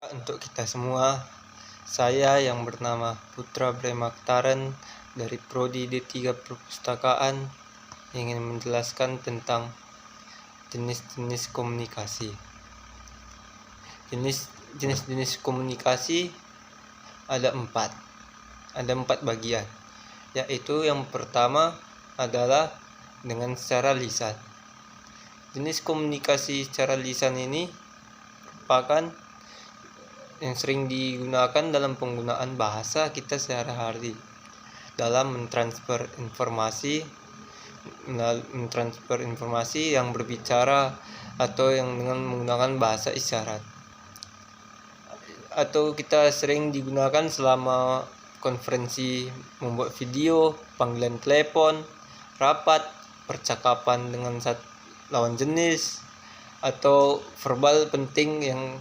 Untuk kita semua, saya yang bernama Putra Bremaktaren dari Prodi D3 Perpustakaan ingin menjelaskan tentang jenis-jenis komunikasi. Jenis-jenis komunikasi ada empat bagian, yaitu yang pertama adalah dengan secara lisan. Jenis komunikasi secara lisan ini merupakan yang sering digunakan dalam penggunaan bahasa kita sehari-hari dalam mentransfer informasi yang berbicara atau yang dengan menggunakan bahasa isyarat, atau kita sering digunakan selama konferensi, membuat video, panggilan telepon, rapat, percakapan dengan lawan jenis, atau verbal penting yang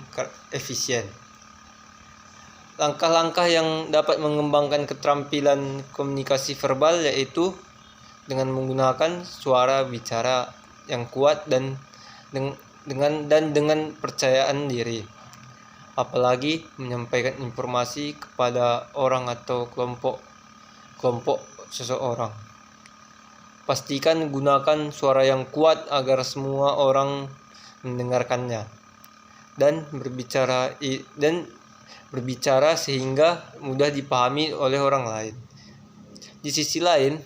efisien. Langkah-langkah yang dapat mengembangkan keterampilan komunikasi verbal yaitu dengan menggunakan suara bicara yang kuat dan dengan percayaan diri, apalagi menyampaikan informasi kepada orang atau kelompok seseorang. Pastikan gunakan suara yang kuat agar semua orang mendengarkannya dan berbicara sehingga mudah dipahami oleh orang lain. Di sisi lain,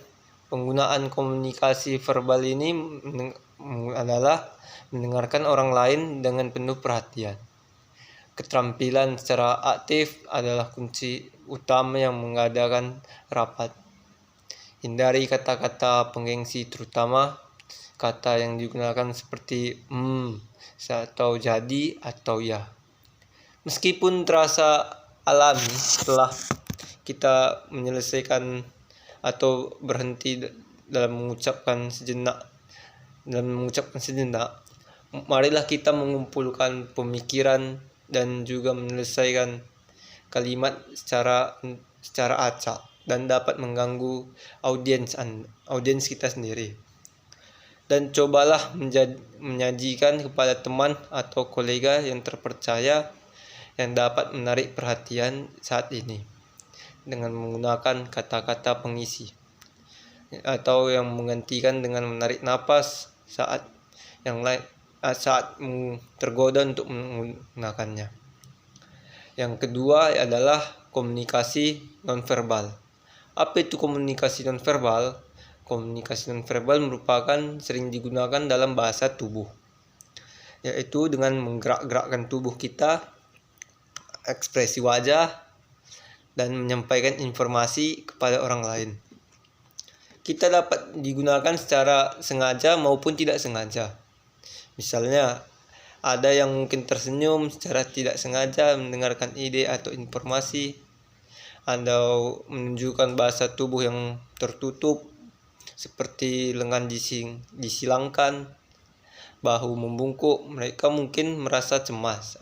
penggunaan komunikasi verbal ini adalah mendengarkan orang lain dengan penuh perhatian. Keterampilan secara aktif adalah kunci utama yang mengadakan rapat. Hindari kata-kata penggengsi, terutama kata yang digunakan seperti atau jadi atau ya. Meskipun terasa alami setelah kita menyelesaikan atau berhenti dalam mengucapkan sejenak, marilah kita mengumpulkan pemikiran dan juga menyelesaikan kalimat secara acak dan dapat mengganggu audiens kita sendiri. Dan cobalah menyajikan kepada teman atau kolega yang terpercaya yang dapat menarik perhatian saat ini dengan menggunakan kata-kata pengisi atau yang menggantikan dengan menarik napas saat tergoda untuk menggunakannya. Yang kedua adalah komunikasi nonverbal. Apa itu komunikasi nonverbal? Komunikasi nonverbal merupakan sering digunakan dalam bahasa tubuh, yaitu dengan menggerak-gerakkan tubuh kita, ekspresi wajah, dan menyampaikan informasi kepada orang lain. Kita dapat digunakan secara sengaja maupun tidak sengaja. Misalnya, ada yang mungkin tersenyum secara tidak sengaja mendengarkan ide atau informasi, atau menunjukkan bahasa tubuh yang tertutup seperti lengan disilangkan, bahu membungkuk. Mereka mungkin merasa cemas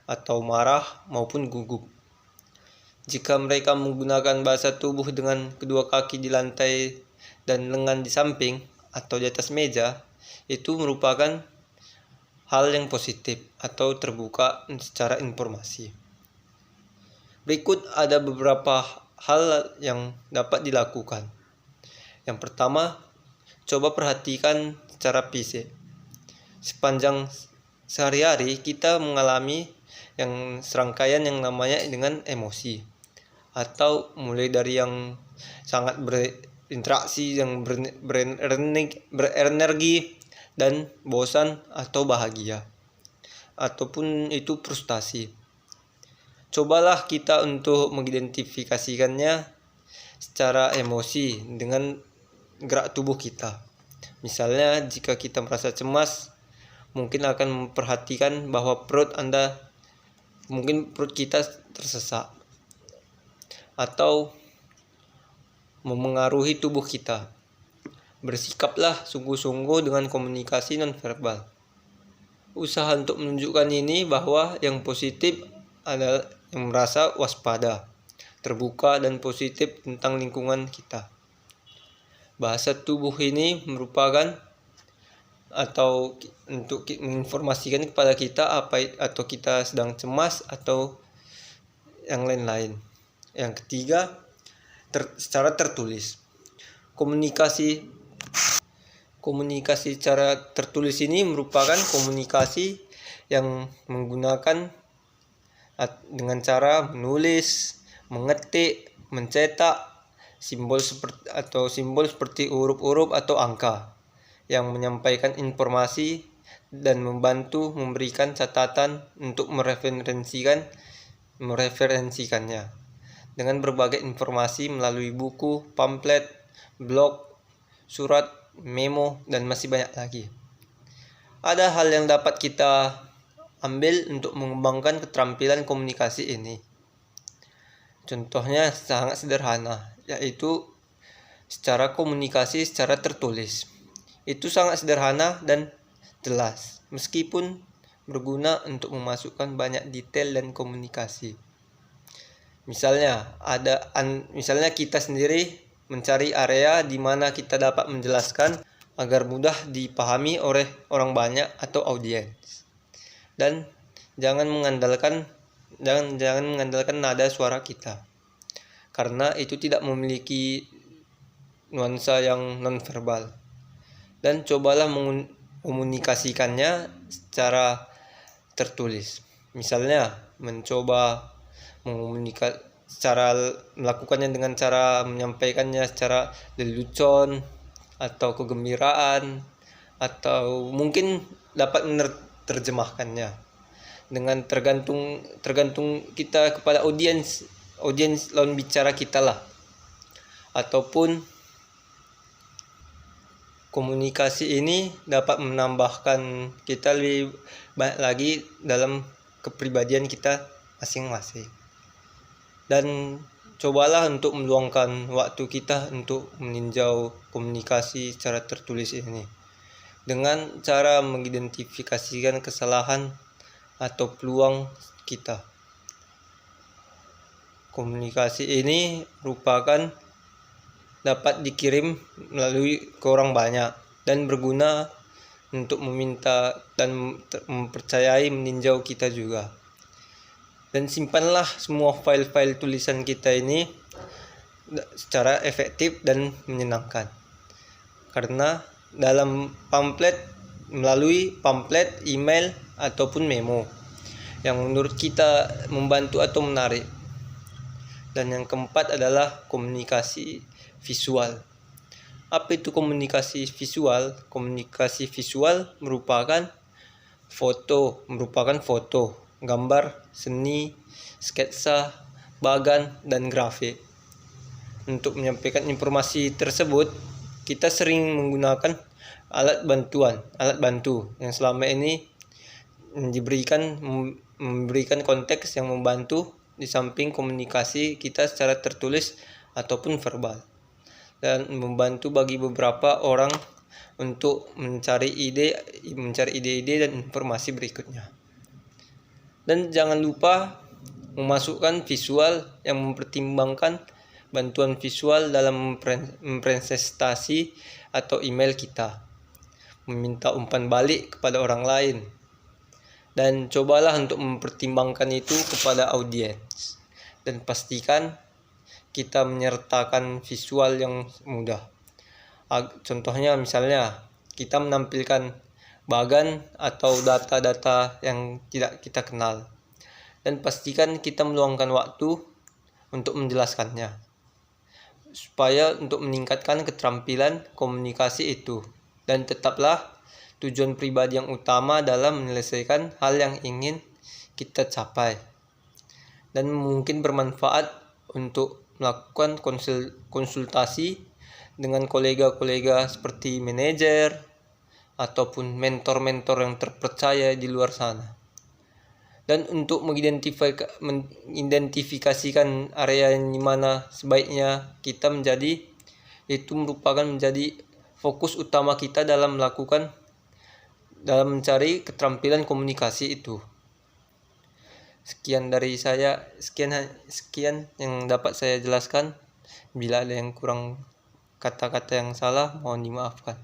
atau marah maupun gugup. Jika mereka menggunakan bahasa tubuh dengan kedua kaki di lantai dan lengan di samping atau di atas meja, itu merupakan hal yang positif atau terbuka secara informasi. Berikut ada beberapa hal yang dapat dilakukan. Yang pertama, coba perhatikan secara fisik. Sepanjang sehari-hari kita mengalami serangkaian yang namanya dengan emosi, atau mulai dari yang sangat berinteraksi, yang berenergi dan bosan atau bahagia, ataupun itu frustasi. Cobalah kita untuk mengidentifikasikannya secara emosi dengan gerak tubuh kita. Misalnya, jika kita merasa cemas, mungkin akan memperhatikan bahwa perut kita tersesak atau memengaruhi tubuh kita. Bersikaplah sungguh-sungguh dengan komunikasi nonverbal. Usaha untuk menunjukkan ini bahwa yang positif adalah yang merasa waspada, terbuka dan positif tentang lingkungan kita. Bahasa tubuh ini merupakan atau untuk menginformasikan kepada kita atau kita sedang cemas atau yang lain-lain. Yang ketiga, secara tertulis. Komunikasi secara tertulis ini merupakan komunikasi yang menggunakan dengan cara menulis, mengetik, mencetak simbol seperti huruf-huruf atau angka yang menyampaikan informasi dan membantu memberikan catatan untuk mereferensikannya dengan berbagai informasi melalui buku, pamflet, blog, surat, memo, dan masih banyak lagi. Ada hal yang dapat kita ambil untuk mengembangkan keterampilan komunikasi ini. Contohnya sangat sederhana, yaitu komunikasi secara tertulis. Itu sangat sederhana dan jelas, meskipun berguna untuk memasukkan banyak detail dan komunikasi. Misalnya kita sendiri mencari area di mana kita dapat menjelaskan agar mudah dipahami oleh orang banyak atau audiens. Dan jangan mengandalkan nada suara kita, karena itu tidak memiliki nuansa yang nonverbal. Dan cobalah mengkomunikasikannya secara tertulis. Misalnya mencoba melakukannya dengan cara menyampaikannya secara lelucon atau kegembiraan, atau mungkin dapat menerjemahkannya dengan tergantung kita kepada audiens lawan bicara kita lah. Ataupun komunikasi ini dapat menambahkan kita lebih banyak lagi dalam kepribadian kita masing-masing. Dan cobalah untuk meluangkan waktu kita untuk meninjau komunikasi secara tertulis ini dengan cara mengidentifikasikan kesalahan atau peluang kita. Komunikasi ini merupakan dapat dikirim melalui ke orang banyak dan berguna untuk meminta dan mempercayai meninjau kita juga. Dan simpanlah semua file-file tulisan kita ini secara efektif dan menyenangkan. Karena melalui pamflet, email, ataupun memo yang menurut kita membantu atau menarik. Dan yang keempat adalah komunikasi visual. Apa itu komunikasi visual? Komunikasi visual merupakan foto, gambar, seni, sketsa, bagan, dan grafik. Untuk menyampaikan informasi tersebut, kita sering menggunakan alat bantu yang selama ini memberikan konteks yang membantu di samping komunikasi kita secara tertulis ataupun verbal, dan membantu bagi beberapa orang untuk mencari ide-ide dan informasi berikutnya. Dan jangan lupa memasukkan visual yang mempertimbangkan bantuan visual dalam mempresentasi atau email kita, meminta umpan balik kepada orang lain, dan cobalah untuk mempertimbangkan itu kepada audiens, dan pastikan kita menyertakan visual yang mudah. Contohnya misalnya kita menampilkan bagan atau data-data yang tidak kita kenal, dan pastikan kita meluangkan waktu untuk menjelaskannya supaya untuk meningkatkan keterampilan komunikasi itu. Dan tetaplah tujuan pribadi yang utama dalam menyelesaikan hal yang ingin kita capai, dan mungkin bermanfaat untuk melakukan konsultasi dengan kolega-kolega seperti manajer ataupun mentor-mentor yang terpercaya di luar sana. Dan untuk mengidentifikasikan area di mana sebaiknya kita menjadi, itu merupakan menjadi fokus utama kita dalam mencari keterampilan komunikasi itu. Sekian dari saya, sekian yang dapat saya jelaskan. Bila ada yang kurang, kata-kata yang salah, mohon dimaafkan.